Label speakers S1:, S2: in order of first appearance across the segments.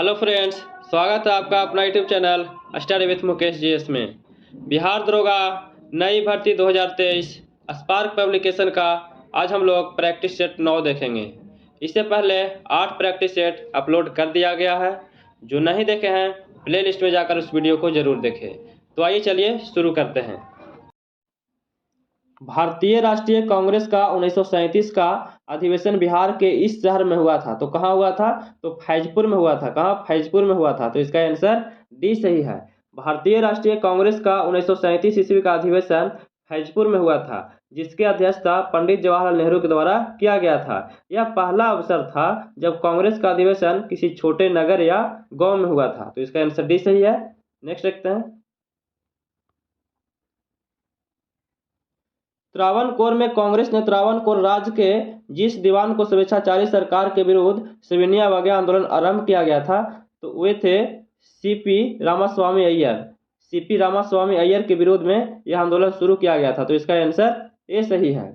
S1: Hello friends, स्वागत है आपका अपना YouTube channel study with Mukesh GS में। बिहार दरोगा नई भर्ती 2023 स्पार्क पब्लिकेशन का आज हम लोग प्रैक्टिस सेट 9 देखेंगे। इससे पहले 8 प्रैक्टिस सेट अपलोड कर दिया गया है। जो नहीं देखे हैं प्ले लिस्ट में जाकर उस वीडियो को ज़रूर देखें। तो आइए चलिए शुरू करते हैं। भारतीय राष्ट्रीय कांग्रेस का 1937 का अधिवेशन बिहार के इस शहर में हुआ था। तो कहाँ हुआ था? तो फैजपुर में हुआ था। कहाँ? फैजपुर में हुआ था। तो इसका आंसर डी सही है। भारतीय राष्ट्रीय कांग्रेस का 1937 ईस्वी का अधिवेशन फैजपुर में हुआ था, जिसके अध्यक्षता पंडित जवाहरलाल नेहरू के द्वारा किया गया था। यह पहला अवसर था जब कांग्रेस का अधिवेशन किसी छोटे नगर या गांव में हुआ था। तो इसका आंसर डी सही है। नेक्स्ट देखते हैं। त्रावणकोर में कांग्रेस ने त्रावणकोर राज्य के जिस दीवान को स्वेच्छाचारी सरकार के विरुद्ध सविनय अवज्ञा आंदोलन आरंभ किया गया था, तो वे थे सीपी रामास्वामी अय्यर। सीपी रामास्वामी अय्यर के विरोध में यह आंदोलन शुरू किया गया था। तो इसका आंसर ए सही है।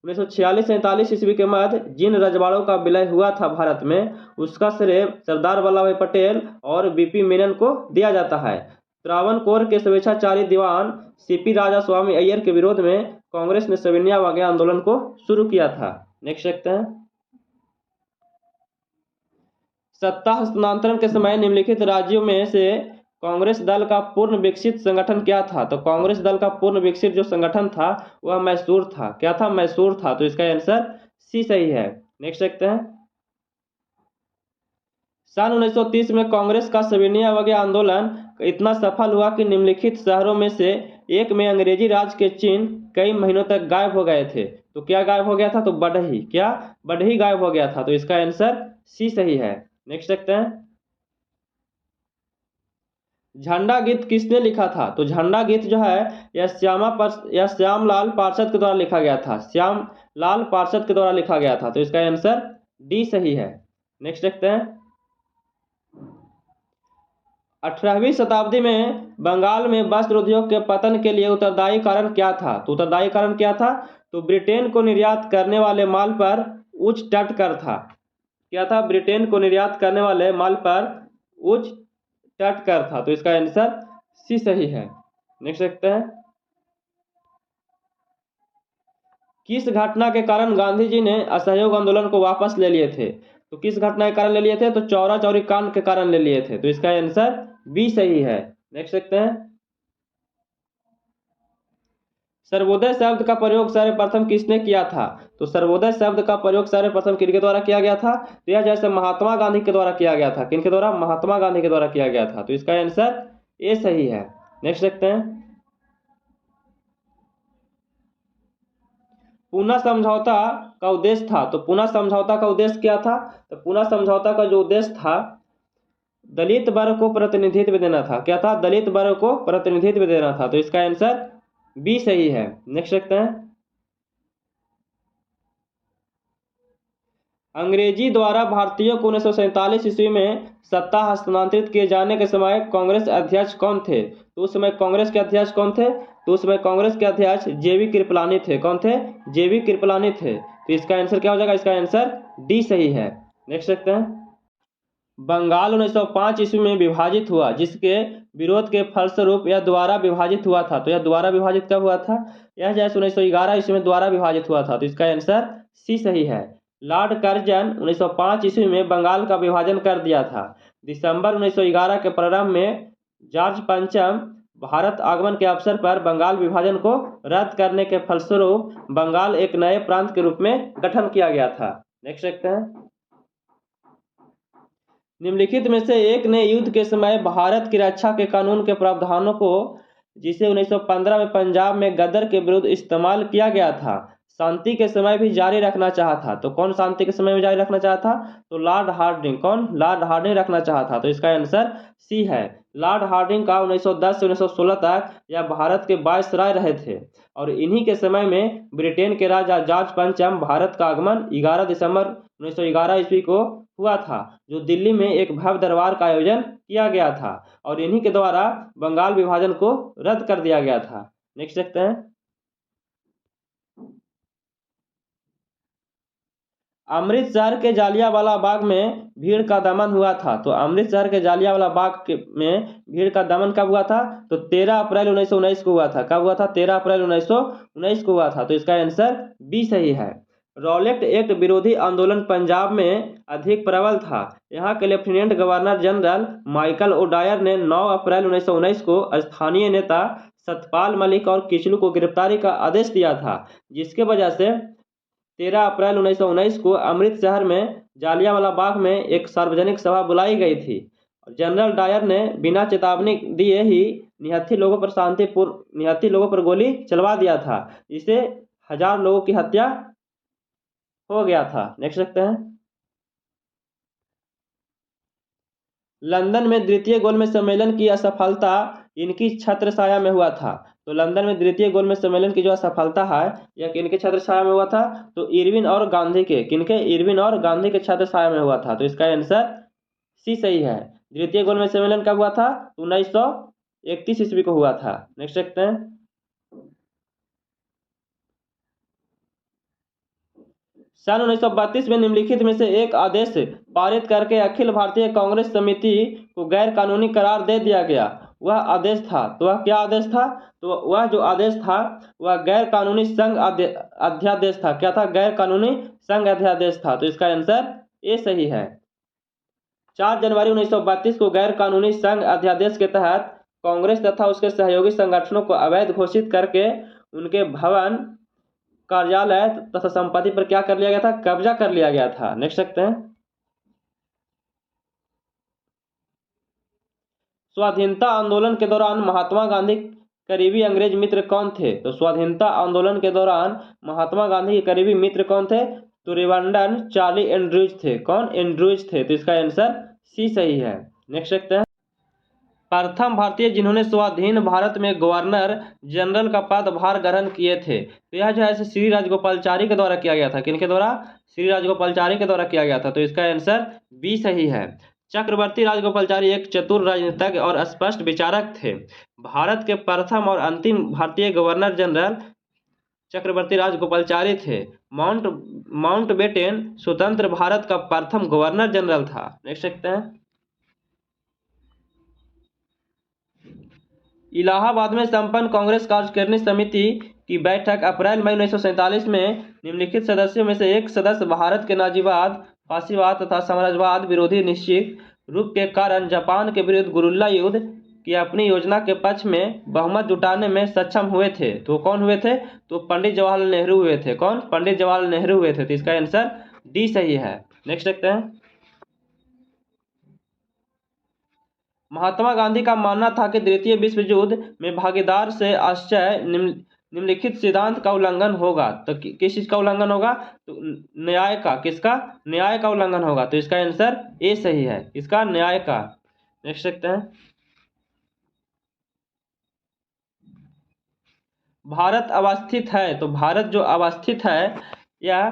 S1: 1946-47 ईस्वी के मध्य जिन रजवाड़ों का विलय हुआ था भारत में, उसका श्रेय सरदार वल्लभ भाई पटेल और बीपी मेनन को दिया जाता है। त्रावणकोर के स्वेच्छाचारी दीवान सीपी रामास्वामी अय्यर के विरोध में कांग्रेस ने सविनय अवज्ञा आंदोलन को शुरू किया था। नेक्स्ट देखते हैं। सत्ता हस्तांतरण के समय निम्नलिखित राज्यों में से कांग्रेस दल का पूर्ण विकसित संगठन क्या था? तो कांग्रेस दल का पूर्ण विकसित जो संगठन था वह मैसूर था। क्या था? मैसूर था। तो इसका आंसर सी सही है। नेक्स्ट देखते हैं। सन 1930 में कांग्रेस का सविनय अवज्ञा आंदोलन इतना सफल हुआ कि निम्नलिखित शहरों में से एक में अंग्रेजी राज के चिन्ह कई महीनों तक गायब हो गए थे। तो क्या गायब हो गया था? तो बढ़ई। क्या? बढ़ई गायब हो गया था। तो इसका आंसर सी सही है। नेक्स्ट देखते हैं। झंडा गीत किसने लिखा था? तो झंडा गीत जो है यह श्यामलाल पार्षद के द्वारा लिखा गया था। श्यामलाल पार्षद के द्वारा लिखा गया था। तो इसका आंसर डी सही है। नेक्स्ट देखते हैं। 18वीं शताब्दी में बंगाल में वस्त्र उद्योग के पतन के लिए उत्तरदायी कारण क्या था? तो उत्तरदायी कारण क्या था? तो ब्रिटेन को निर्यात करने वाले माल पर उच्च तट कर था। क्या था? ब्रिटेन को निर्यात करने वाले माल पर उच्च तट कर था। तो इसका आंसर सी सही है। नेक्स्ट देखते हैं। किस घटना के कारण गांधी जी ने असहयोग आंदोलन को वापस ले लिए थे? तो किस घटना के कारण ले लिए थे? तो चौरा चौरी कांड के कारण ले लिए थे। तो इसका आंसर बी सही है। नेक्स्ट देखते हैं। सर्वोदय शब्द का प्रयोग सर्वप्रथम किसने किया था? तो सर्वोदय शब्द का प्रयोग सर्वप्रथम किनके द्वारा किया गया था? तो यह जैसे महात्मा गांधी के द्वारा किया गया था। किनके द्वारा? महात्मा गांधी के द्वारा किया गया था। तो इसका आंसर ए सही है। नेक्स्ट देखते हैं। पूना समझौता का उद्देश्य था। तो पूना समझौता का उद्देश्य क्या था? तो पूना समझौता का जो उद्देश्य था दलित वर्ग को प्रतिनिधित्व देना था। क्या था? दलित वर्ग को प्रतिनिधित्व देना था। तो इसका आंसर बी सही है। नेक्स्ट देखते हैं। अंग्रेजी द्वारा भारतीयों को 1947 ईस्वी में सत्ता हस्तांतरित किए जाने के समय कांग्रेस अध्यक्ष कौन थे? तो उस समय कांग्रेस के अध्यक्ष कौन थे? तो उस समय कांग्रेस के अध्यक्ष जेवी कृपलानी थे। कौन थे? जेवी कृपलानी थे। तो इसका आंसर क्या हो जाएगा? इसका आंसर डी सही है। नेक्स्ट देखते हैं। बंगाल 1905 ईस्वी में विभाजित हुआ, जिसके विरोध के फलस्वरूप यह दोबारा विभाजित हुआ था। तो यह दोबारा विभाजित कब हुआ था? यह जैसे 1911 ईस्वी में दोबारा विभाजित हुआ था। तो इसका आंसर सी सही है। लॉर्ड कर्जन 1905 ईस्वी में बंगाल का विभाजन कर दिया था। दिसंबर 1911 के प्रारंभ में जॉर्ज पंचम भारत आगमन के अवसर पर बंगाल विभाजन को रद्द करने के फलस्वरूप बंगाल एक नए प्रांत के रूप में गठन किया गया था। नेक्स्ट देखते हैं। निम्नलिखित में से एक ने युद्ध के समय भारत की रक्षा के कानून के प्रावधानों को, जिसे 1915 में पंजाब में गदर के विरुद्ध इस्तेमाल किया गया था, शांति के समय भी जारी रखना चाहा था। तो कौन शांति के समय में जारी रखना चाहा था? तो लॉर्ड हार्डिंग। कौन? लॉर्ड हार्डिंग रखना चाहा था। तो इसका आंसर सी है। लॉर्ड हार्डिंग का 1910 से 1916 तक यह भारत के वायसराय रहे थे और इन्हीं के समय में ब्रिटेन के राजा जॉर्ज पंचम भारत का आगमन 11 दिसंबर 1911 ईस्वी को हुआ था, जो दिल्ली में एक भव्य दरबार का आयोजन किया गया था और इन्हीं के द्वारा बंगाल विभाजन को रद्द कर दिया गया था। नेक्स्ट देखते हैं। अमृतसर के जालियांवाला बाग में भीड़ का दमन हुआ था। तो अमृतसर के जालियांवाला में भीड़ का दमन कब हुआ था? तो 13 अप्रैल 1919 को हुआ था। कब हुआ था? 13 अप्रैल 1919 को हुआ था। तो इसका आंसर बी सही है। रॉलेट एक्ट विरोधी आंदोलन पंजाब में अधिक प्रबल था। यहाँ के lieutenant governor general Michael O'Dwyer ने 9 अप्रैल 1919 को स्थानीय नेता सतपाल मलिक और किचलू को गिरफ्तारी का आदेश दिया था, जिसके वजह से 13 अप्रैल 1919 को अमृतसर में जालियांवाला बाग में एक सार्वजनिक सभा बुलाई गई थी। जनरल डायर ने बिना चेतावनी दिए ही निहत्थे लोगों पर गोली चलवा दिया था, जिससे 1000 लोगों की हत्या हो गया था। नेक्स्ट देखते हैं। लंदन में द्वितीय गोलमेज सम्मेलन की असफलता इनकी छत्रछाया में हुआ था। तो लंदन में द्वितीय गोलमेज सम्मेलन की जो असफलता है यह किनके छत्रछाया में हुआ था? तो इरविन और गांधी के। किनके? इरविन और गांधी के छत्रछाया में हुआ था। तो इसका आंसर सी सही है। द्वितीय गोलमेज सम्मेलन कब हुआ था? 1931 ईस्वी को हुआ था। नेक्स्ट देखते हैं। सन 1932 में निम्नलिखित में से एक आदेश पारित करके अखिल भारतीय कांग्रेस समिति को गैर कानूनी करार दे दिया गया। वह आदेश था, तो वह क्या आदेश था? तो वह जो आदेश था वह गैर कानूनी संघ अध्यादेश था। क्या था? गैर कानूनी संघ अध्यादेश था। तो इसका आंसर ए सही है। 4 जनवरी 1932 को गैर कानूनी संघ अध्यादेश के तहत कांग्रेस तथा उसके सहयोगी संगठनों को अवैध घोषित करके उनके भवन, कार्यालय तथा संपत्ति पर क्या कर लिया गया था? कब्जा कर लिया गया था। नेक्स्ट देखते हैं। स्वाधीनता आंदोलन के दौरान महात्मा गांधी करीबी अंग्रेज मित्र कौन थे? तो स्वाधीनता आंदोलन के दौरान महात्मा गांधी के करीबी मित्र कौन थे? तो रिवंडन चार्ली एंड्रूज थे। कौन? एंड्रूज थे। तो इसका आंसर सी सही है। नेक्स्ट देखते हैं। प्रथम भारतीय जिन्होंने स्वाधीन भारत में गवर्नर जनरल का पदभार ग्रहण किए थे, तो यह जो है श्री राजगोपालाचारी के द्वारा किया गया था। किनके द्वारा? श्री राजगोपालाचारी के द्वारा किया गया था। तो इसका आंसर बी सही है। चक्रवर्ती राजगोपालाचारी एक चतुर राजनीतिज्ञ और स्पष्ट विचारक थे। भारत के प्रथम और अंतिम भारतीय गवर्नर जनरल चक्रवर्ती राजगोपालाचारी थे। माउंटबेटन स्वतंत्र भारत का प्रथम गवर्नर जनरल था। नेक्स्ट देखते हैं। इलाहाबाद में संपन्न कांग्रेस कार्यकारिणी समिति की बैठक अप्रैल मई 1947 में निम्नलिखित सदस्यों में से एक सदस्य भारत के नाजीवाद, फासीवाद तथा साम्राज्यवाद विरोधी निश्चित रूप के कारण जापान के विरुद्ध गुरिल्ला युद्ध की अपनी योजना के पक्ष में बहुमत जुटाने में सक्षम हुए थे। तो कौन हुए थे? तो पंडित जवाहरलाल नेहरू हुए थे। कौन? पंडित जवाहरलाल नेहरू हुए थे। तो इसका आंसर डी सही है। नेक्स्ट देखते हैं। महात्मा गांधी का मानना था कि द्वितीय विश्व युद्ध में भागीदार से आश्चर्य निम्नलिखित सिद्धांत का उल्लंघन होगा। तो किस चीज का उल्लंघन होगा? तो न्याय का। किसका? न्याय का उल्लंघन होगा। तो इसका आंसर ए सही है। इसका न्याय का। नेक्स्ट देखते हैं। भारत अवस्थित है। तो भारत जो अवस्थित है, यह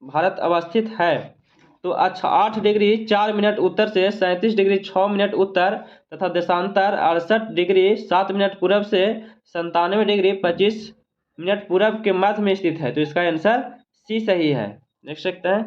S1: भारत अवस्थित है तो 8 डिग्री 4 मिनट उत्तर से 37 डिग्री 6 मिनट उत्तर तथा देशांतर 68 डिग्री 7 मिनट पूर्व से 97 डिग्री 25 मिनट पूर्व के मध्य में स्थित है। तो इसका आंसर सी सही है। नेक्स्ट देखते हैं।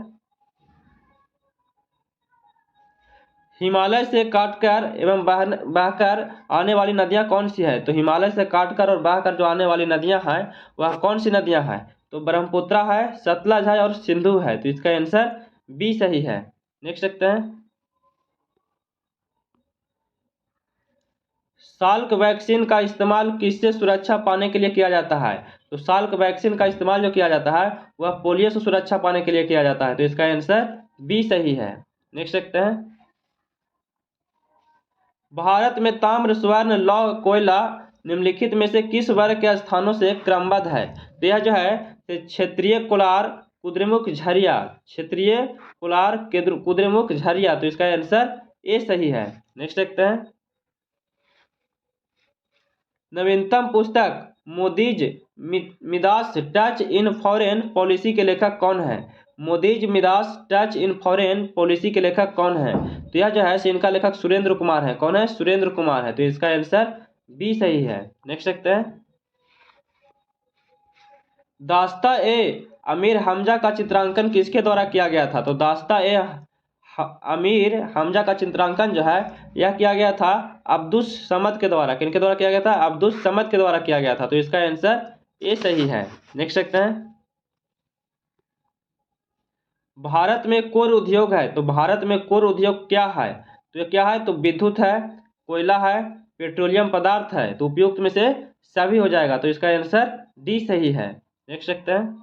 S1: हिमालय से काटकर एवं बहकर आने वाली नदियां कौन सी है? तो हिमालय से काटकर और बहकर जो आने वाली नदियां हैं वह कौन सी नदियां हैं? तो ब्रह्मपुत्र है, सतलज है और सिंधु है। तो इसका आंसर बी सही है। नेक्स्ट देखते हैं। साल्क वैक्सीन का इस्तेमाल किससे सुरक्षा पाने के लिए किया जाता है? तो साल्क वैक्सीन का इस्तेमाल जो किया जाता है वह पोलियो से सुरक्षा पाने के लिए किया जाता है। तो इसका आंसर बी सही है। नेक्स्ट देखते हैं। भारत में ताम्र, स्वर्ण, लौह, कोयला निम्नलिखित में से किस वर्ग के स्थानों से क्रमबद्ध है? तो यह जो है क्षेत्रीय कोलार कुद्रेमुख झरिया। क्षेत्रीय कोलार कुद्रेमुख झरिया। तो इसका आंसर ए सही है। नेक्स्ट देखते हैं। नवीनतम पुस्तक Modi's Midas touch in foreign policy के लेखक कौन है? Modi's Midas touch in foreign policy के लेखक कौन है? तो यह जो है इनका लेखक सुरेंद्र कुमार है। कौन है? सुरेंद्र कुमार है। तो इसका आंसर बी सही है। नेक्स्ट देखते हैं। दास्ता ए अमीर हमजा का चित्रांकन किसके द्वारा किया गया था? तो दास्ता ए अमीर हमजा का चित्रांकन जो है यह किया गया था अब्दुस समद के द्वारा। किनके द्वारा किया गया था? अब्दुस समद के द्वारा किया गया था। तो इसका आंसर ए सही है। नेक्स्ट देखते हैं, भारत में कोर उद्योग है, तो भारत में कोर उद्योग क्या है? तो ये क्या है? तो विद्युत है, कोयला है, पेट्रोलियम पदार्थ है। तो उपयुक्त में से सभी हो जाएगा। तो इसका आंसर डी सही है। देख सकते हैं,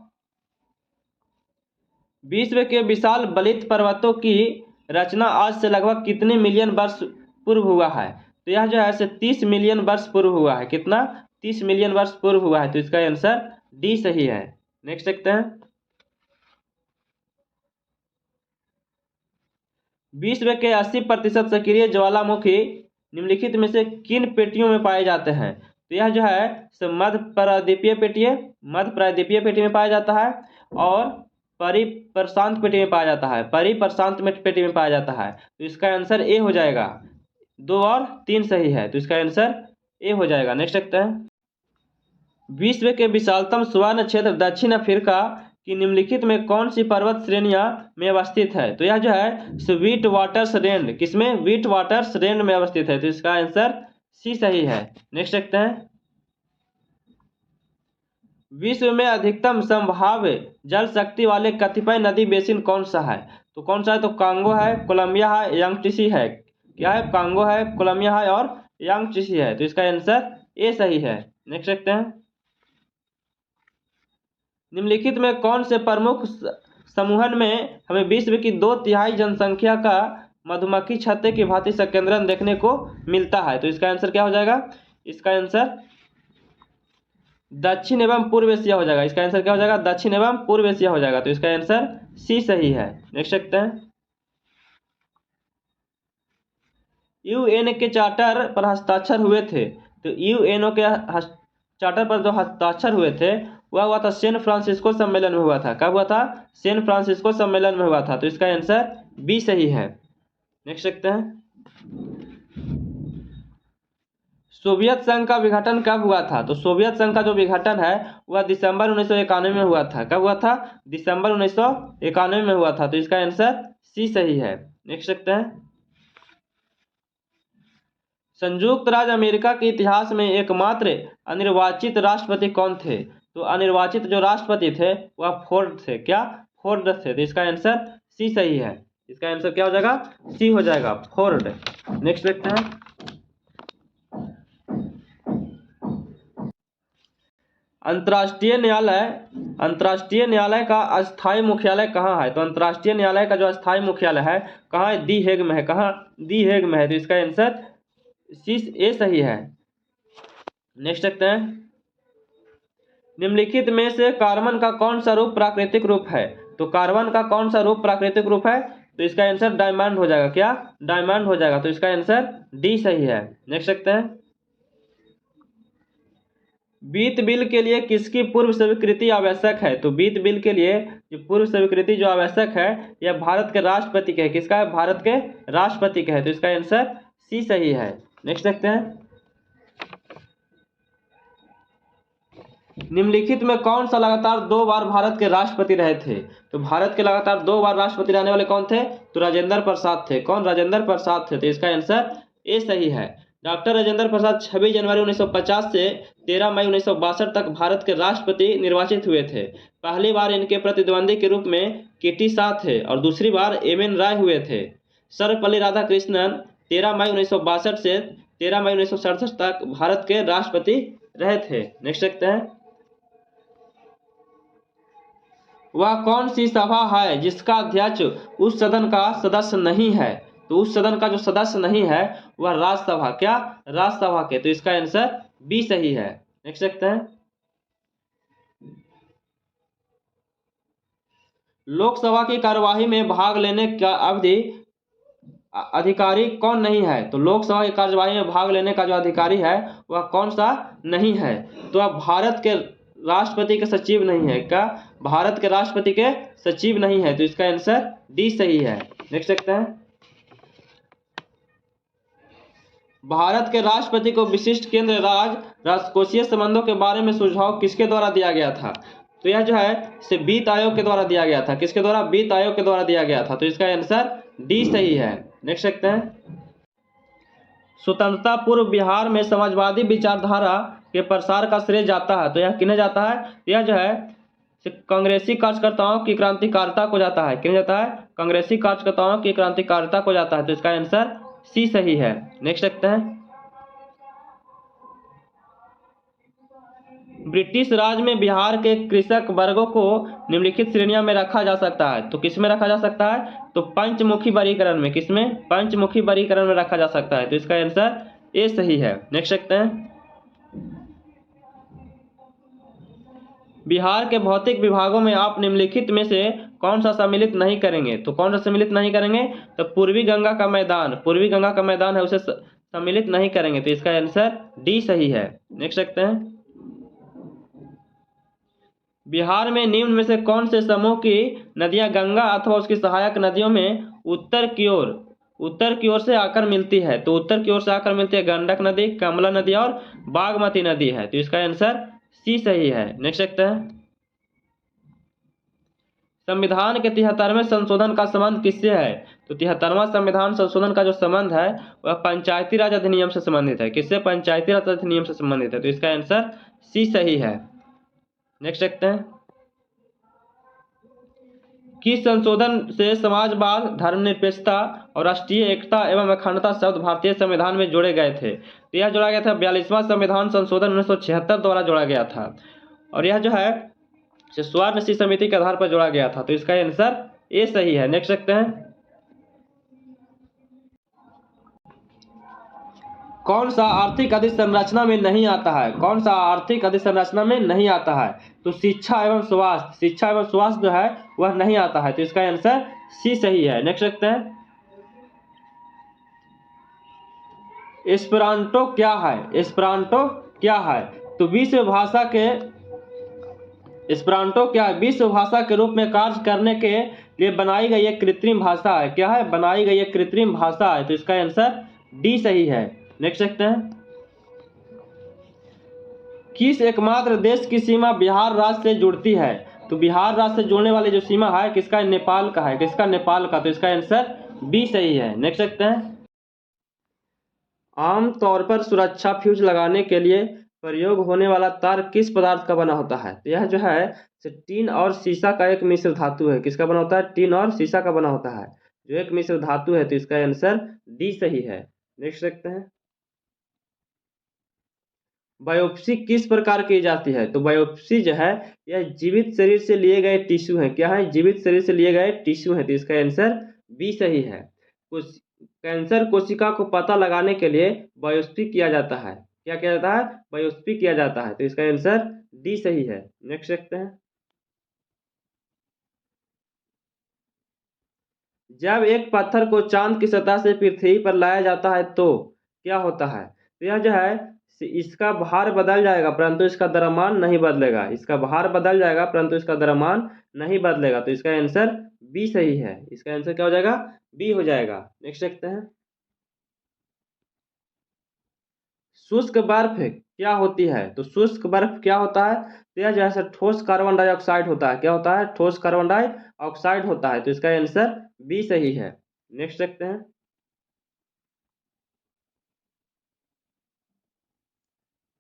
S1: विश्व के विशाल बलित पर्वतों की रचना आज से लगभग कितने मिलियन वर्ष पूर्व हुआ है? तो यह जो है 30 मिलियन वर्ष पूर्व हुआ है। कितना? 30 मिलियन वर्ष पूर्व हुआ है। तो इसका आंसर डी सही है। नेक्स्ट देखते हैं, विश्व के 80% सक्रिय ज्वालामुखी निम्नलिखित में से किन पेटियों में पाए जाते हैं? तो यह जो है मध्य प्रायद्वीपीय पेटी में पाया जाता है और परिप्रशांत पेटी में पाया जाता है। परिप्रशांत पेटी में पाया जाता है। तो इसका आंसर ए हो जाएगा। 2 और 3 सही है। तो इसका आंसर ए हो जाएगा। नेक्स्ट देखते हैं, विश्व के विशालतम स्वर्ण क्षेत्र दक्षिण अफ्रीका कि निम्नलिखित में कौन सी पर्वत श्रेणियां में अवस्थित है? तो यह जो है स्वीट वाटर्स रेंज, किसमें? वीट वाटर्स रेंज में अवस्थित है। तो इसका आंसर सी सही है। नेक्स्ट देखते हैं, विश्व में अधिकतम संभाव्य जल शक्ति वाले कतिपय नदी बेसिन कौन सा है? तो कौन सा है? तो कांगो है, कोलंबिया है, यांगत्से है। क्या है? कांगो है, कोलंबिया है और यांगत्से है। तो इसका आंसर ए सही है। नेक्स्ट देखते हैं, निम्नलिखित में कौन से प्रमुख समूहन में हमें विश्व की 2/3 जनसंख्या का मधुमक्खी छत्ते की भांति संकेंद्रण देखने को मिलता है? तो इसका आंसर क्या हो जाएगा? इसका आंसर दक्षिण एवं पूर्व एशिया हो जाएगा। इसका आंसर क्या हो जाएगा? दक्षिण एवं पूर्व एशिया हो जाएगा। तो इसका आंसर सी सही है। देख सकते हैं, यूएन के चार्टर पर हस्ताक्षर हुए थे। तो यूएनओ के चार्टर पर जो हस्ताक्षर हुए थे वह हुआ था सैन फ्रांसिस्को सम्मेलन में हुआ था। कब हुआ था? सैन फ्रांसिस्को सम्मेलन में हुआ था। तो इसका आंसर बी सही है। नेक्स्ट देखते हैं, सोवियत संघ का विघटन कब हुआ था? तो सोवियत संघ का जो विघटन है वह दिसंबर 1991 में हुआ था। कब हुआ था? दिसंबर 1991 में हुआ था। तो इसका आंसर सी सही है। नेक्स्ट देखते हैं, संयुक्त राज्य अमेरिका के इतिहास में एकमात्र अनिर्वाचित राष्ट्रपति कौन थे? तो अनिर्वाचित जो राष्ट्रपति थे वह फोर्ड थे। क्या? फोर्ड थे। तो इसका आंसर सी सही है। इसका आंसर क्या हो जाएगा? सी हो जाएगा, फोर्ड। नेक्स्ट देखते हैं, अंतर्राष्ट्रीय न्यायालय का अस्थायी मुख्यालय कहाँ है? तो अंतर्राष्ट्रीय न्यायालय का जो अस्थायी मुख्यालय है कहाँ है? दी हेग में है। कहाँ? दी हेग में है। तो इसका आंसर सी ए सही है। नेक्स्ट देखते हैं, निम्नलिखित में से कार्बन का कौन सा रूप प्राकृतिक रूप है? तो कार्बन का कौन सा रूप प्राकृतिक रूप है? तो इसका आंसर डायमंड हो जाएगा। क्या? डायमंड हो जाएगा। तो इसका आंसर डी सही है। नेक्स्ट देखते हैं, वित्त बिल के लिए किसकी पूर्व स्वीकृति आवश्यक है? तो वित्त बिल के लिए जो पूर्व स्वीकृति जो आवश्यक है यह भारत के राष्ट्रपति के है। किसका है? भारत के राष्ट्रपति के है। तो इसका आंसर सी सही है। नेक्स्ट देखते हैं, निम्नलिखित में कौन सा लगातार 2 बार भारत के राष्ट्रपति रहे थे? तो भारत के लगातार 2 बार राष्ट्रपति रहने वाले कौन थे? तो राजेंद्र प्रसाद थे। कौन? राजेंद्र प्रसाद थे। तो इसका आंसर ए सही है। डॉक्टर राजेंद्र प्रसाद 26 जनवरी 1950 से 13 मई 1962 तक भारत के राष्ट्रपति निर्वाचित हुए थे। पहली बार इनके प्रतिद्वंदी के रूप में केटी शाह थे और दूसरी बार एम.एन. राय हुए थे। सर्वपल्ली राधाकृष्णन 13 मई 1962 से 13 मई 1967 तक भारत के राष्ट्रपति रहे थे। नेक्स्ट देखते हैं, वह कौन सी सभा है जिसका अध्यक्ष उस सदन का सदस्य नहीं है? तो उस सदन का जो सदस्य नहीं है वह राज्यसभा। क्या? राज्यसभा के। तो इसका आंसर बी सही है। देख सकते हैं, लोकसभा की कार्यवाही में भाग लेने का अवधि अधिकारी कौन नहीं है? तो लोकसभा की कार्यवाही में भाग लेने का जो अधिकारी है वह कौन सा नहीं है? तो अब भारत के राष्ट्रपति के सचिव नहीं है। क्या? भारत के राष्ट्रपति के सचिव नहीं है। तो इसका आंसर डी सही है। देख सकते हैं, भारत के राष्ट्रपति को विशिष्ट केंद्र राजकोषीय संबंधों के बारे में सुझाव किसके द्वारा दिया गया था? तो यह जो है इसे वित्त आयोग के द्वारा दिया गया था। किसके द्वारा? वित्त आयोग के द्वारा दिया गया था। तो इसका आंसर डी सही है। नेक्स्ट देखते हैं, स्वतंत्रता पूर्व बिहार में समाजवादी विचारधारा के प्रसार का श्रेय जाता है। तो यह किन्हें जाता है? यह जो है कांग्रेसी कार्यकर्ताओं की क्रांतिकारिता को जाता है। किन्हें जाता है? कांग्रेसी कार्यकर्ताओं की क्रांतिकारिता को जाता है। तो इसका आंसर सी सही है। नेक्स्ट देखते हैं, ब्रिटिश राज में बिहार के कृषक वर्गों को निम्नलिखित श्रेणियों में रखा जा सकता है। तो किसमें रखा जा सकता है? तो पंचमुखी वर्गीकरण में। किसमें? पंचमुखी वर्गीकरण में रखा जा सकता है। तो इसका आंसर ए सही है। नेक्स्ट देखते हैं, बिहार के भौतिक विभागों में आप निम्नलिखित में से कौन सा सम्मिलित नहीं करेंगे? तो कौन सा सम्मिलित नहीं करेंगे? तो पूर्वी गंगा का मैदान, पूर्वी गंगा का मैदान है, उसे सम्मिलित नहीं करेंगे। तो इसका आंसर डी सही है। नेक्स्ट देखते हैं, बिहार में निम्न में से कौन से समूह की नदियां गंगा अथवा उसकी सहायक नदियों में उत्तर की ओर से आकर मिलती है? तो उत्तर की ओर से आकर मिलती है गंडक नदी, कमला नदी और बागमती नदी है। तो इसका आंसर सी सही है। नेक्स्ट देखते हैं, संविधान के 73वें संशोधन का संबंध किससे है? तो 73वां संविधान संशोधन का जो संबंध है वह पंचायती राज अधिनियम से संबंधित है। किससे? पंचायती राज अधिनियम से संबंधित है। तो इसका आंसर सी सही है। नेक्स्ट देखते हैं, किस संशोधन से समाजवाद, धर्मनिरपेक्षता और राष्ट्रीय एकता एवं अखंडता शब्द भारतीय संविधान में जोड़े गए थे? तो यह जोड़ा गया था 42वां संविधान संशोधन 1976 द्वारा जोड़ा गया था, और यह जो है स्वर्ण सिंह समिति के आधार पर जोड़ा गया था। तो इसका आंसर ए सही है। नेक्स्ट देखते हैं, कौन सा आर्थिक अधिसंरचना में नहीं आता है? कौन सा आर्थिक अधिसंरचना में नहीं आता है? तो शिक्षा एवं स्वास्थ्य, शिक्षा एवं स्वास्थ्य जो है वह नहीं आता है। तो इसका आंसर सी सही है। नेक्स्ट देखते हैं, एस्पेरांटो क्या है? एस्पेरांटो क्या है? तो विश्व भाषा के एस्पेरांटो क्या है? विश्व भाषा के रूप में कार्य करने के लिए बनाई गई एक कृत्रिम भाषा है। क्या है? बनाई गई एक कृत्रिम भाषा है। तो इसका आंसर डी सही है। नेक्स्ट देखते हैं, किस एकमात्र देश की सीमा बिहार राज्य से जुड़ती है? तो बिहार राज्य से जोड़ने वाली जो सीमा है किसका? नेपाल का है। किसका? नेपाल का। तो इसका आंसर बी सही है। नेक्स्ट देखते हैं, आमतौर पर सुरक्षा फ्यूज लगाने के लिए प्रयोग होने वाला तार किस पदार्थ का बना होता है? तो यह जो है टीन और सीसा का एक मिश्र धातु है। किसका बना होता है? टीन और सीसा का बना होता है, जो एक मिश्र धातु है। तो इसका आंसर डी सही है। नेक्स्ट देखते हैं, बायोप्सी किस प्रकार की जाती है? तो बायोप्सी जो है यह जीवित शरीर से लिए गए टिश्यू है। क्या है? जीवित शरीर से लिए गए टिश्यू है। तो इसका आंसर बी सही है। कैंसर कोशिका को पता लगाने के लिए बायोप्सी किया जाता है। क्या किया जाता है? बायोप्सी किया जाता है। तो इसका आंसर डी सही है। नेक्स्ट देखते हैं, जब एक पत्थर को चांद की सतह से पृथ्वी पर लाया जाता है तो क्या होता है? तो यह जो है इसका भार बदल जाएगा परंतु इसका द्रव्यमान नहीं बदलेगा। इसका भार बदल जाएगा परंतु इसका द्रव्यमान नहीं बदलेगा। तो इसका आंसर बी सही है। इसका आंसर क्या हो जाएगा? बी हो जाएगा। नेक्स्ट देखते हैं, शुष्क बर्फ क्या होती है? तो शुष्क बर्फ क्या होता है? तो यह जैसे ठोस कार्बन डाइऑक्साइड होता है। क्या होता है? ठोस कार्बन डाइऑक्साइड होता है। तो इसका आंसर बी सही है। नेक्स्ट देखते हैं,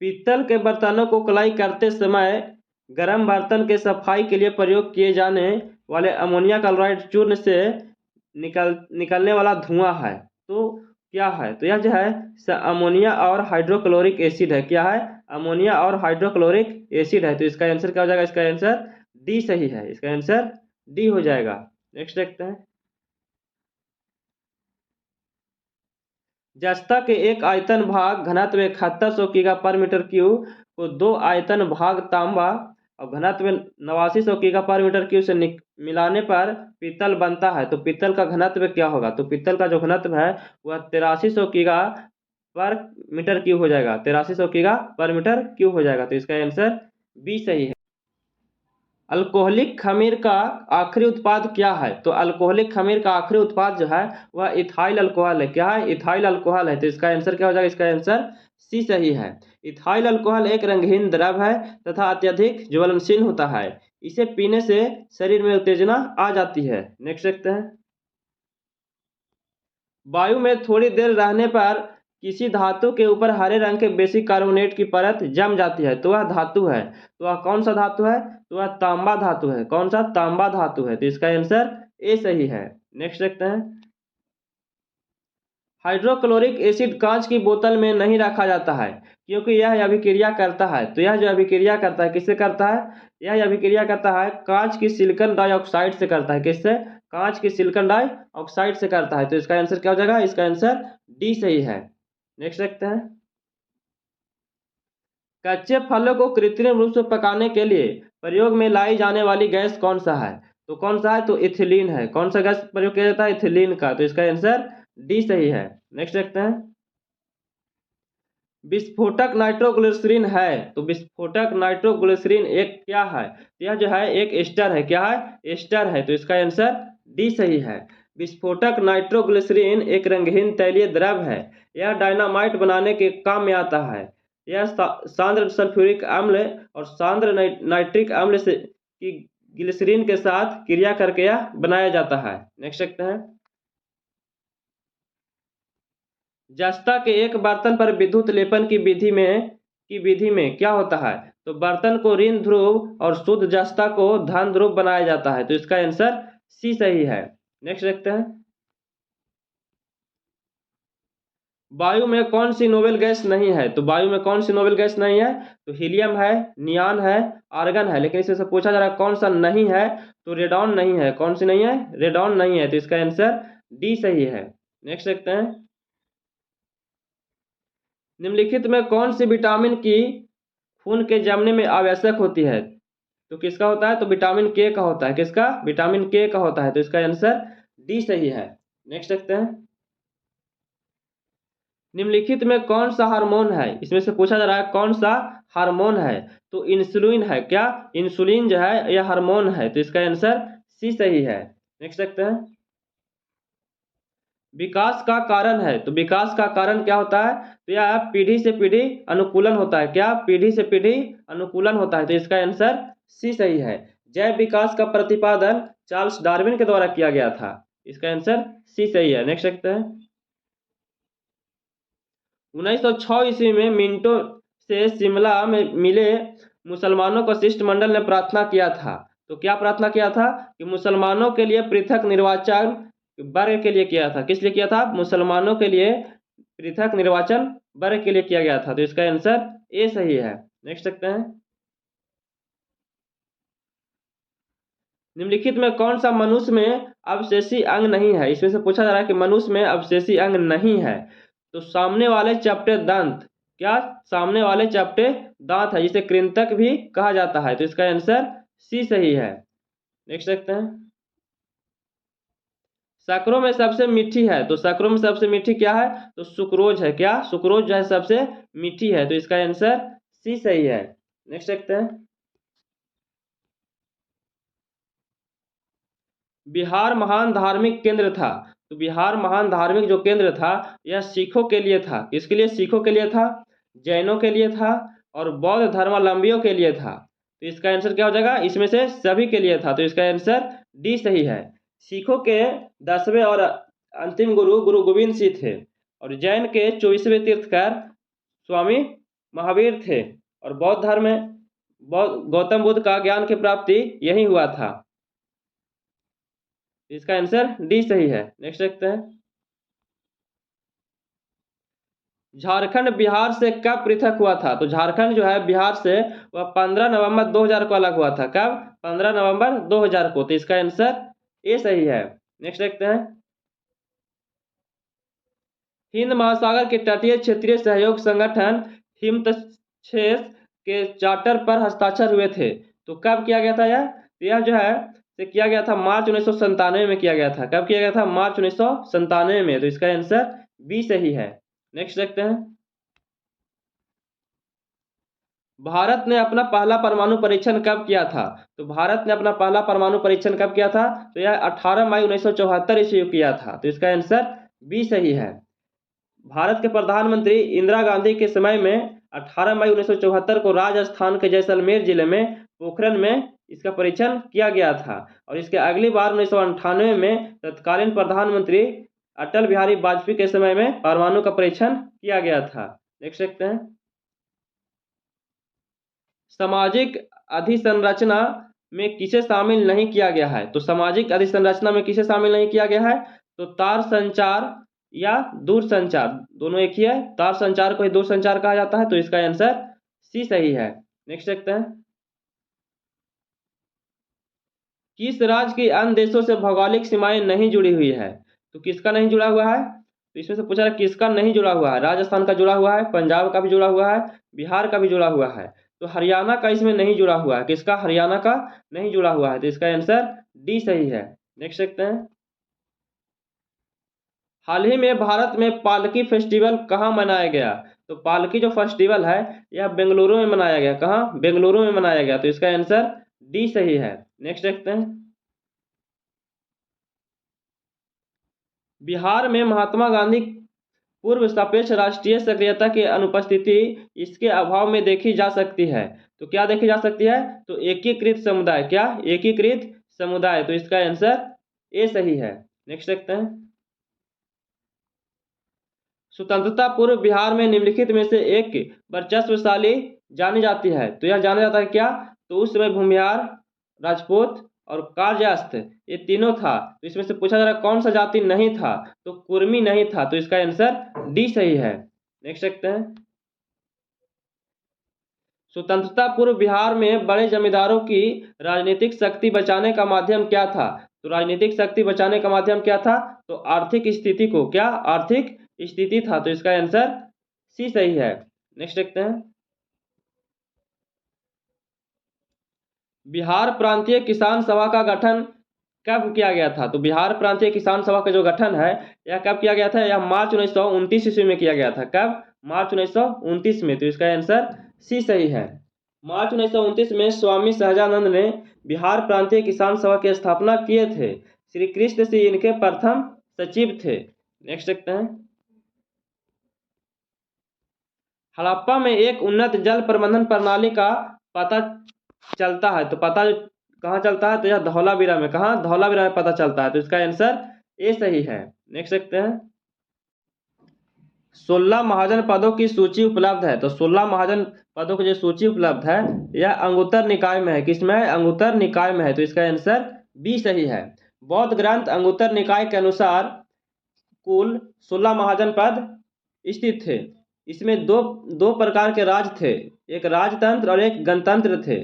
S1: पीतल के बर्तनों को कलाई करते समय गर्म बर्तन के सफाई के लिए प्रयोग किए जाने वाले अमोनिया क्लोराइड चूर्ण से निकलने वाला धुआं है। तो क्या है? तो यह जो है अमोनिया और हाइड्रोक्लोरिक एसिड है। क्या है? अमोनिया और हाइड्रोक्लोरिक एसिड है। तो इसका आंसर क्या हो जाएगा? इसका आंसर डी सही है। इसका आंसर डी हो जाएगा। नेक्स्ट देखते हैं, जस्ता के एक आयतन भाग घनत्व 7100 गीगा पर मीटर क्यूब को दो आयतन भाग तांबा और घनत्व 8900 गीगा पर मीटर क्यूब से मिलाने पर पीतल बनता है। तो पीतल का घनत्व क्या होगा? तो पीतल का जो घनत्व है वह 8300 गीगा पर मीटर क्यूब हो जाएगा। 8300 गीगा पर मीटर क्यूब हो जाएगा। तो इसका आंसर बी सही है। अल्कोहलिक खमीर का आखिरी उत्पाद क्या है? तो अल्कोहलिक खमीर का आखिरी उत्पाद जो है वह इथाइल अल्कोहल है। क्या है? इथाइल अल्कोहल है। तो इसका आंसर क्या हो जाएगा? इसका आंसर सी सही है। इथाइल अल्कोहल एक रंगहीन द्रव है तथा अत्यधिक ज्वलनशील होता है। इसे पीने से शरीर में उत्तेजना आ जाती है। नेक्स्ट देखते हैं। वायु में थोड़ी देर रहने पर किसी धातु के ऊपर हरे रंग के बेसिक कार्बोनेट की परत जम जाती है, तो वह धातु है। तो वह कौन सा धातु है? तो वह तांबा धातु है। कौन सा? तांबा धातु है। तो इसका आंसर ए सही है। नेक्स्ट देखते हैं। हाइड्रोक्लोरिक एसिड कांच की बोतल में नहीं रखा जाता है क्योंकि यह अभिक्रिया करता है। तो यह जो अभिक्रिया करता है किससे करता है? यह अभिक्रिया करता है कांच की सिलिकॉन डाइऑक्साइड से करता है। किससे? कांच की सिलिकॉन डाइऑक्साइड से करता है। तो इसका आंसर क्या हो जाएगा? इसका आंसर डी सही है। नेक्स्ट देखते हैं। कच्चे फलों को कृत्रिम रूप से पकाने के लिए प्रयोग में लाई जाने वाली गैस कौन सा है? तो कौन सा है? तो इथिलीन है। कौन सा गैस प्रयोग किया जाता है? इथिलीन का। तो इसका आंसर डी सही है। नेक्स्ट देखते हैं। विस्फोटक नाइट्रोग्लिसरीन है। तो विस्फोटक नाइट्रोग्लिसरीन एक क्या है? यह जो है एक एस्टर है। क्या है? एस्टर है। तो इसका आंसर डी सही है। विस्फोटक नाइट्रोग्लिसरीन एक रंगहीन तैलीय द्रव है। यह डायनामाइट बनाने के काम में आता है। यह सांद्र सल्फ्यूरिक अम्ल और सांद्र नाइट्रिक अम्ल से की ग्लिसरीन के साथ क्रिया करके यह बनाया जाता है। नेक्स्ट देखते हैं। जस्ता के एक बर्तन पर विद्युत लेपन की विधि में क्या होता है? तो बर्तन को ऋण ध्रुव और शुद्ध जस्ता को धन ध्रुव बनाया जाता है। तो इसका आंसर सी सही है। नेक्स्ट देखते हैं। वायु में कौन सी नोबेल गैस नहीं है? तो वायु में कौन सी नोबेल गैस नहीं है? तो हीलियम है, नियान है, आर्गन है। लेकिन इसमें से पूछा जा रहा है कौन सा नहीं है? तो रेडॉन नहीं है। कौन सी नहीं है? रेडॉन नहीं है। तो इसका आंसर डी सही है। नेक्स्ट देखते हैं। निम्नलिखित में कौन सी विटामिन की खून के जमने में आवश्यक होती है? तो किसका होता है? तो विटामिन के का होता है। किसका? विटामिन के का होता है। तो इसका आंसर डी सही है। नेक्स्ट देखते हैं। निम्नलिखित में कौन सा हार्मोन है? इसमें से पूछा जा रहा है कौन सा हार्मोन है? तो इंसुलिन है। क्या? इंसुलिन जो है यह हार्मोन है। तो इसका आंसर सी सही है। नेक्स्ट देखते हैं। विकास का कारण है। तो विकास का कारण क्या होता है? तो यह पीढ़ी से पीढ़ी अनुकूलन होता है। क्या? पीढ़ी से पीढ़ी अनुकूलन होता है। तो इसका आंसर सी सही है। जैव विकास का प्रतिपादन चार्ल्स डार्विन के द्वारा किया गया था। इसका आंसर सी सही है। नेक्स्ट देखते हैं। 1906 ईस्वी में मिंटो से शिमला में मिले मुसलमानों को शिष्टमंडल ने प्रार्थना किया था। तो क्या प्रार्थना किया था? कि मुसलमानों के लिए पृथक निर्वाचन वर्ग के लिए किया था। किस लिए किया था? मुसलमानों के लिए पृथक निर्वाचन वर्ग के लिए किया गया था। तो इसका आंसर ए सही है। नेक्स्ट देखते हैं। निम्नलिखित में कौन सा मनुष्य में अवशेषी अंग नहीं है? इसमें से पूछा जा रहा है कि मनुष्य में अवशेषी अंग नहीं है। तो सामने वाले चपटे दांत। क्या? सामने वाले चपटे दांत है, जिसे कृंतक भी कहा जाता है। तो इसका आंसर सी सही है। नेक्स्ट देखते हैं। शक्करों में सबसे मीठी है। तो शक्करों में सबसे मीठी क्या है? तो सुक्रोज है। क्या? सुक्रोज जो है सबसे मीठी है। तो इसका आंसर सी सही है। नेक्स्ट देखते हैं। बिहार महान धार्मिक केंद्र था। तो बिहार महान धार्मिक जो केंद्र था यह सिखों के लिए था। किसके लिए? सिखों के लिए था, जैनों के लिए था और बौद्ध धर्मावलंबियों के लिए था। तो इसका आंसर क्या हो जाएगा? इसमें से सभी के लिए था। तो इसका आंसर डी सही है। सिखों के 10वें और अंतिम गुरु गुरु गोविंद सिंह थे और जैन के 24वें तीर्थकर स्वामी महावीर थे और बौद्ध धर्म में गौतम बुद्ध का ज्ञान की प्राप्ति यही हुआ था। इसका आंसर डी सही है। नेक्स्ट देखते हैं। झारखंड बिहार से कब पृथक हुआ था? तो झारखंड जो है बिहार से वह 15 नवंबर 2000 को अलग हुआ था। कब? 15 नवंबर 2000 को। तो इसका आंसर ए सही है। नेक्स्ट देखते हैं। हिंद महासागर के तटीय क्षेत्रीय सहयोग संगठन हिमतक्षेस के चार्टर पर हस्ताक्षर हुए थे। तो कब किया गया था यह? तो यह जो है से किया गया था मार्च 1997 में किया गया था। कब किया गया था? मार्च 1997 में। तो इसका आंसर बी सही है। नेक्स्ट देखते हैं। भारत ने अपना पहला परमाणु परीक्षण कब किया था? तो भारत ने अपना पहला परमाणु परीक्षण कब किया था? तो यह 18 मई 1974 ईस्वी को किया था। तो इसका आंसर बी सही है। भारत के प्रधानमंत्री इंदिरा गांधी के समय में 18 मई 1974 को राजस्थान के जैसलमेर जिले में पोखरण में इसका परीक्षण किया गया था। और इसके अगली बार 1998 में तत्कालीन प्रधानमंत्री अटल बिहारी वाजपेयी के समय में परमाणु का परीक्षण किया गया था। देख सकते हैं। सामाजिक अधिसंरचना में किसे शामिल नहीं किया गया है? तो सामाजिक अधिसंरचना में किसे शामिल नहीं किया गया है? तो तार संचार या दूरसंचार, दोनों एक ही है। तार संचार को ही दूरसंचार कहा जाता है, तो इसका आंसर सी सही है। नेक्स्ट देखते हैं। किस राज्य की अन्य देशों से भौगोलिक सीमाएं नहीं जुड़ी हुई है? तो किसका नहीं जुड़ा हुआ है? तो इसमें से पूछा है किसका नहीं जुड़ा हुआ है। राजस्थान का जुड़ा हुआ है, पंजाब का भी जुड़ा हुआ है, बिहार का भी जुड़ा हुआ है। तो हरियाणा का इसमें नहीं जुड़ा हुआ है। किसका? हरियाणा का नहीं जुड़ा हुआ है, तो इसका आंसर डी सही है। नेक्स्ट देखते हैं। हाल ही में भारत में पालकी फेस्टिवल कहाँ मनाया गया? तो पालकी जो फेस्टिवल है यह बेंगलुरु में मनाया गया। कहाँ? बेंगलुरु में मनाया गया, तो इसका आंसर डी सही है। नेक्स्ट देखते हैं। बिहार में महात्मा गांधी पूर्व सापेक्ष राष्ट्रीय सक्रियता की अनुपस्थिति इसके अभाव में देखी जा सकती है। तो क्या देखी जा सकती है? तो एकीकृत समुदाय। क्या? एकीकृत समुदाय, तो इसका आंसर ए सही है। नेक्स्ट देखते हैं। स्वतंत्रता पूर्व बिहार में निम्नलिखित में से एक वर्चस्वशाली जानी जाती है। तो यह जाना जाता है क्या? तो उस समय भूमिहार, राजपूत और कार्यस्थ ये तीनों था। तो इसमें से पूछा जा रहा है कौन सा जाति नहीं था? तो कुर्मी नहीं था, तो इसका आंसर डी सही है। नेक्स्ट देखते हैं। स्वतंत्रता पूर्व बिहार में बड़े जमींदारों की राजनीतिक शक्ति बचाने का माध्यम क्या था? तो राजनीतिक शक्ति बचाने का माध्यम क्या था? तो आर्थिक स्थिति को। क्या? आर्थिक स्थिति था, तो इसका आंसर सी सही है। नेक्स्ट देखते हैं। बिहार प्रांतीय किसान सभा का गठन कब किया गया था? तो बिहार प्रांतीय किसान सभा का जो गठन है यह कब किया गया था? यह मार्च 1929 ईस्वी में किया गया था। कब? मार्च 1929 में, तो इसका आंसर सी सही है। मार्च 1929 में स्वामी सहजानंद ने बिहार प्रांतीय किसान सभा की स्थापना किए थे। श्री कृष्ण सिंह इनके प्रथम सचिव थे। नेक्स्ट देखते हैं। हड़प्पा में एक उन्नत जल प्रबंधन प्रणाली का पता चलता है। तो पता कहाँ चलता है? तो यह धौलावीरा में। कहाँ? धौलावीरा में पता चलता है, तो इसका आंसर ए सही है। नेक्स्ट देखते हैं। 16 महाजन पदों की सूची उपलब्ध है। तो 16 महाजन पदों की जो सूची उपलब्ध है यह अंगुत्तर निकाय में है। किसमें है? अंगुत्तर निकाय में है, तो इसका आंसर बी सही है। बौद्ध ग्रंथ अंगुत्तर निकाय के अनुसार कुल 16 महाजन पद स्थित थे। इसमें दो प्रकार के राज थे, एक राजतंत्र और एक गणतंत्र थे।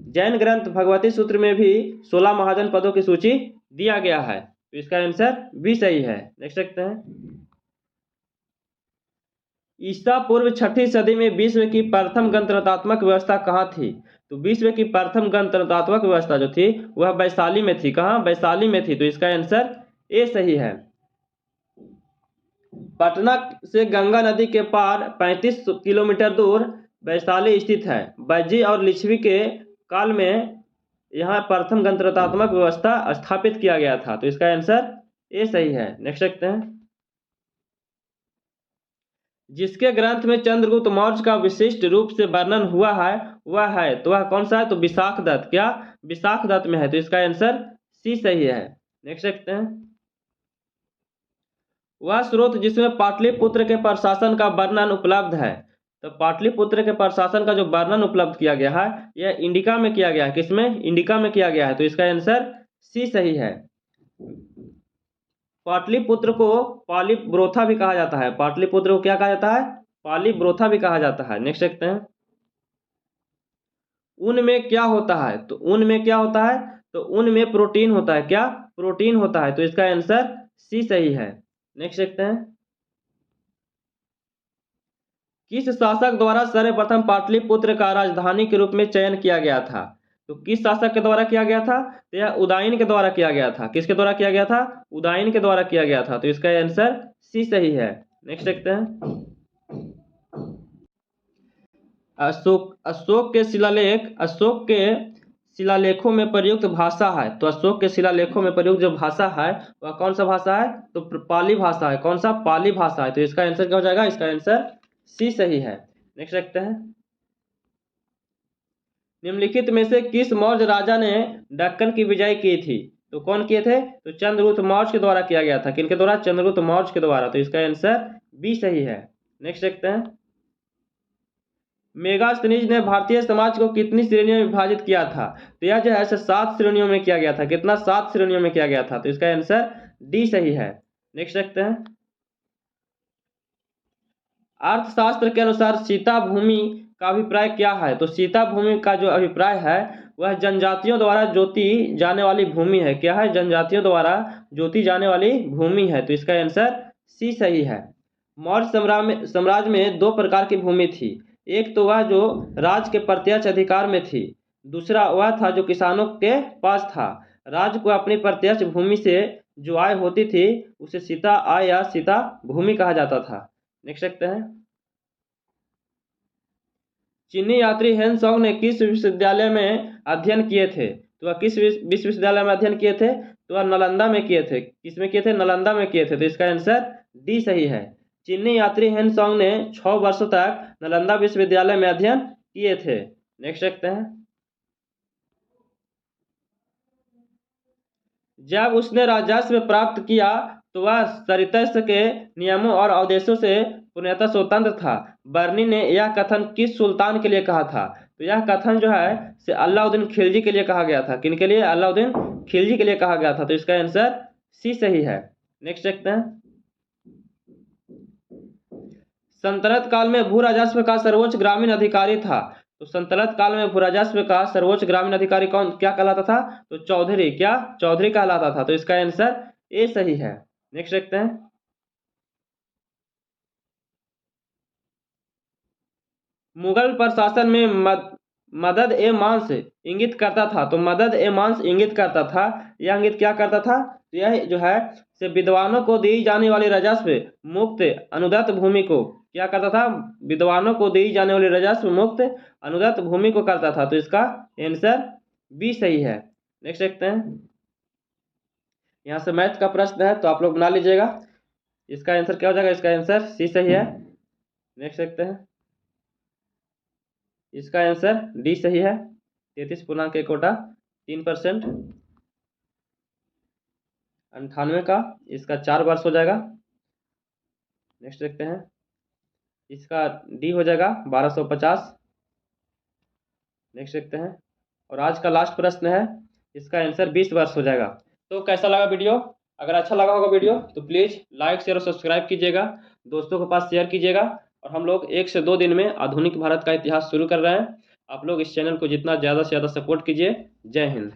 S1: जैन ग्रंथ भगवती सूत्र में भी 16 महाजन पदों की सूची दिया गया है, तो इसका आंसर बी सही है। नेक्स्ट देखते हैं। ईसा पूर्व 6ठी सदी में विश्व की प्रथम गणतंत्रात्मक व्यवस्था कहाँ थी? तो विश्व की प्रथम गणतंत्रात्मक व्यवस्था जो थी वह वैशाली में थी। कहाँ? वैशाली में थी, तो इसका आंसर ए सही है। पटना से गंगा नदी के पार 35 किलोमीटर दूर वैशाली स्थित है। बैजी और लिच्छवी के काल में यहाँ प्रथम गणतंत्रात्मक व्यवस्था स्थापित किया गया था, तो इसका आंसर ए सही है। नेक्स्ट देखते हैं। जिसके ग्रंथ में चंद्रगुप्त मौर्य का विशिष्ट रूप से वर्णन हुआ है वह है, तो वह कौन सा है? तो विशाखदत्त। क्या? विशाखदत्त में है, तो इसका आंसर सी सही है। नेक्स्ट देखते हैं। वह स्रोत जिसमें पाटलिपुत्र के प्रशासन का वर्णन उपलब्ध है। तो पाटलिपुत्र के प्रशासन का जो वर्णन उपलब्ध किया गया है यह इंडिका में किया गया है। किसमें? इंडिका में किया गया है, तो इसका आंसर सी सही है। पाटलिपुत्र को पालीब्रोथा भी कहा जाता है। पाटलिपुत्र को क्या कहा जाता है? पालीब्रोथा भी कहा जाता है। नेक्स्ट देखते हैं। ऊन में क्या होता है? तो ऊन में क्या होता है? तो ऊन में प्रोटीन होता है। क्या? प्रोटीन होता है, तो इसका आंसर सी सही है। नेक्स्ट देखते हैं। किस शासक द्वारा सर्वप्रथम पाटलिपुत्र का राजधानी के रूप में चयन किया गया था? तो किस शासक के द्वारा किया गया था? तो यह उदयन के द्वारा किया गया था। किसके द्वारा किया गया था? उदयन के द्वारा किया गया था, तो इसका आंसर सी सही है। नेक्स्ट देखते हैं। अशोक के शिलालेखों में प्रयुक्त भाषा है। तो अशोक के शिलालेखों में प्रयुक्त जो भाषा है वह कौन सा भाषा है? तो पाली भाषा है। कौन सा? पाली भाषा है, तो इसका आंसर क्या हो जाएगा? इसका आंसर सी सही है। नेक्स्ट देखते हैं। निम्नलिखित में से किस मौर्य राजा ने दक्कन की विजय की थी? तो कौन किए थे? तो चंद्रगुप्त मौर्य के द्वारा किया गया था। किनके द्वारा? चंद्रगुप्त मौर्य के द्वारा। तो इसका आंसर बी सही है। नेक्स्ट देखते हैं, मेगास्थनीज ने भारतीय समाज को कितनी श्रेणियों में विभाजित किया था? तो यह जो है 7 श्रेणियों में किया गया था। कितना? 7 श्रेणियों में किया गया था। तो इसका आंसर डी सही है। नेक्स्ट देखते हैं, अर्थशास्त्र के अनुसार सीता भूमि का अभिप्राय क्या है? तो सीता भूमि का जो अभिप्राय है वह जनजातियों द्वारा जोती जाने वाली भूमि है। क्या है? जनजातियों द्वारा जोती जाने वाली भूमि है। तो इसका आंसर सी सही है। मौर्य साम्राज्य में 2 प्रकार की भूमि थी। एक तो वह जो राज्य के प्रत्यक्ष अधिकार में थी, दूसरा वह था जो किसानों के पास था। राज्य को अपनी प्रत्यक्ष भूमि से जो आय होती थी उसे सीता आय या सीता भूमि कहा जाता था। नेक्स्ट देखते हैं, चीनी यात्री हेनसोंग ने किस विश्वविद्यालय में अध्ययन किए थे? तो वह किस विश्वविद्यालय में अध्ययन किए थे? तो वह नालंदा में किए थे। किस में किए थे? नालंदा में किए थे। तो इसका आंसर डी सही है। चीनी यात्री हेनसोंग ने 6 वर्षों तक नालंदा विश्वविद्यालय में अध्ययन किए थे। नेक्स्ट देखते हैं, जब उसने राजस्व प्राप्त किया तो वह सरितस के नियमों और आदेशों से पूर्णतः स्वतंत्र था। बर्नी ने यह कथन किस सुल्तान के लिए कहा था? तो यह कथन जो है से अलाउद्दीन खिलजी के लिए कहा गया था। किन के लिए? अलाउद्दीन खिलजी के लिए कहा गया था। तो इसका आंसर सी सही है। नेक्स्ट देखते हैं, सल्तनत काल में भू राजस्व का सर्वोच्च ग्रामीण अधिकारी था। तो सल्तनत काल में भू राजस्व का सर्वोच्च ग्रामीण अधिकारी कौन क्या कहलाता था? तो चौधरी। क्या? चौधरी कहलाता था। तो इसका आंसर ए सही है। नेक्स्ट देखते हैं, मुगल प्रशासन में मदद ए मांस इंगित करता था। तो मदद ए मांस इंगित करता था, यह इंगित क्या करता था? तो यह जो है से विद्वानों को दी जाने वाली राजस्व मुक्त अनुदत्त भूमि को क्या करता था? विद्वानों को दी जाने वाली राजस्व मुक्त अनुदत्त भूमि को करता था। तो इसका आंसर बी सही है। नेक्स्ट देखते हैं, यहाँ से मैथ का प्रश्न है तो आप लोग बना लीजिएगा। इसका आंसर क्या हो जाएगा? इसका आंसर सी सही है। नेक्स्ट देखते हैं, इसका आंसर डी सही है। 33 कोटा 3% 98 का, इसका 4 वर्ष हो जाएगा। नेक्स्ट देखते हैं, इसका डी हो जाएगा 1250। नेक्स्ट देखते हैं, और आज का लास्ट प्रश्न है, इसका आंसर 20 वर्ष हो जाएगा। तो कैसा लगा वीडियो? अगर अच्छा लगा होगा वीडियो तो प्लीज़ लाइक शेयर और सब्सक्राइब कीजिएगा, दोस्तों के पास शेयर कीजिएगा। और हम लोग 1 से 2 दिन में आधुनिक भारत का इतिहास शुरू कर रहे हैं। आप लोग इस चैनल को जितना ज़्यादा से ज़्यादा सपोर्ट कीजिए। जय हिंद।